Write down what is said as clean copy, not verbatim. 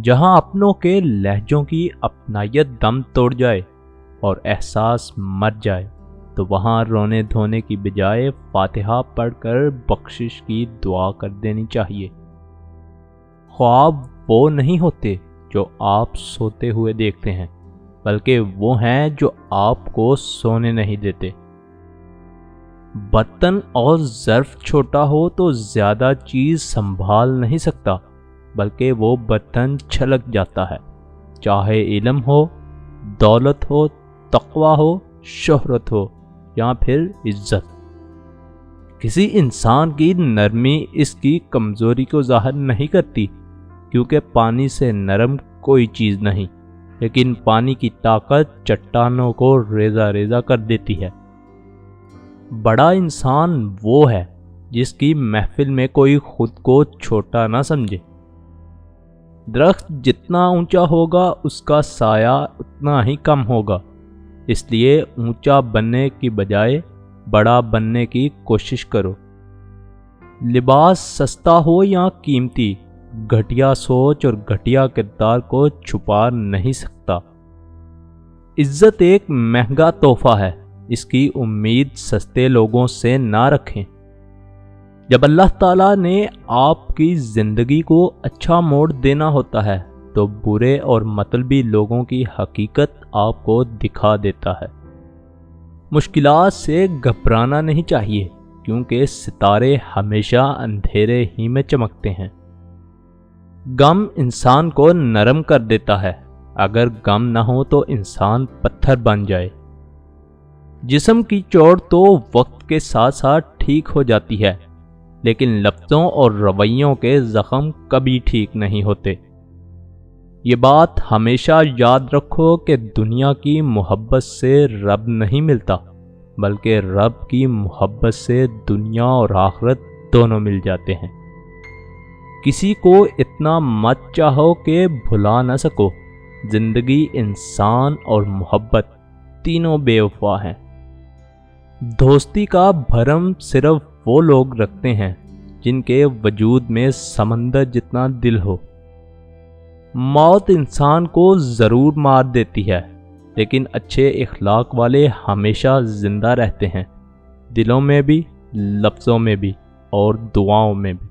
جہاں اپنوں کے لہجوں کی اپنائیت دم توڑ جائے اور احساس مر جائے تو وہاں رونے دھونے کی بجائے فاتحہ پڑھ کر بخشش کی دعا کر دینی چاہیے۔ خواب وہ نہیں ہوتے جو آپ سوتے ہوئے دیکھتے ہیں، بلکہ وہ ہیں جو آپ کو سونے نہیں دیتے۔ برتن اور ظرف چھوٹا ہو تو زیادہ چیز سنبھال نہیں سکتا، بلکہ وہ برتن چھلک جاتا ہے، چاہے علم ہو، دولت ہو، تقوی ہو، شہرت ہو یا پھر عزت۔ کسی انسان کی نرمی اس کی کمزوری کو ظاہر نہیں کرتی، کیونکہ پانی سے نرم کوئی چیز نہیں، لیکن پانی کی طاقت چٹانوں کو ریزہ ریزہ کر دیتی ہے۔ بڑا انسان وہ ہے جس کی محفل میں کوئی خود کو چھوٹا نہ سمجھے۔ درخت جتنا اونچا ہوگا اس کا سایہ اتنا ہی کم ہوگا، اس لیے اونچا بننے کی بجائے بڑا بننے کی کوشش کرو۔ لباس سستا ہو یا قیمتی، گھٹیا سوچ اور گھٹیا کردار کو چھپا نہیں سکتا۔ عزت ایک مہنگا تحفہ ہے، اس کی امید سستے لوگوں سے نہ رکھیں۔ جب اللہ تعالیٰ نے آپ کی زندگی کو اچھا موڑ دینا ہوتا ہے تو برے اور مطلبی لوگوں کی حقیقت آپ کو دکھا دیتا ہے۔ مشکلات سے گھبرانا نہیں چاہیے، کیونکہ ستارے ہمیشہ اندھیرے ہی میں چمکتے ہیں۔ غم انسان کو نرم کر دیتا ہے، اگر غم نہ ہو تو انسان پتھر بن جائے۔ جسم کی چوٹ تو وقت کے ساتھ ساتھ ٹھیک ہو جاتی ہے، لیکن لفظوں اور رویوں کے زخم کبھی ٹھیک نہیں ہوتے۔ یہ بات ہمیشہ یاد رکھو کہ دنیا کی محبت سے رب نہیں ملتا، بلکہ رب کی محبت سے دنیا اور آخرت دونوں مل جاتے ہیں۔ کسی کو اتنا مت چاہو کہ بھلا نہ سکو۔ زندگی، انسان اور محبت تینوں بے وفا ہیں۔ دوستی کا بھرم صرف وہ لوگ رکھتے ہیں جن کے وجود میں سمندر جتنا دل ہو۔ موت انسان کو ضرور مار دیتی ہے، لیکن اچھے اخلاق والے ہمیشہ زندہ رہتے ہیں، دلوں میں بھی، لفظوں میں بھی اور دعاؤں میں بھی۔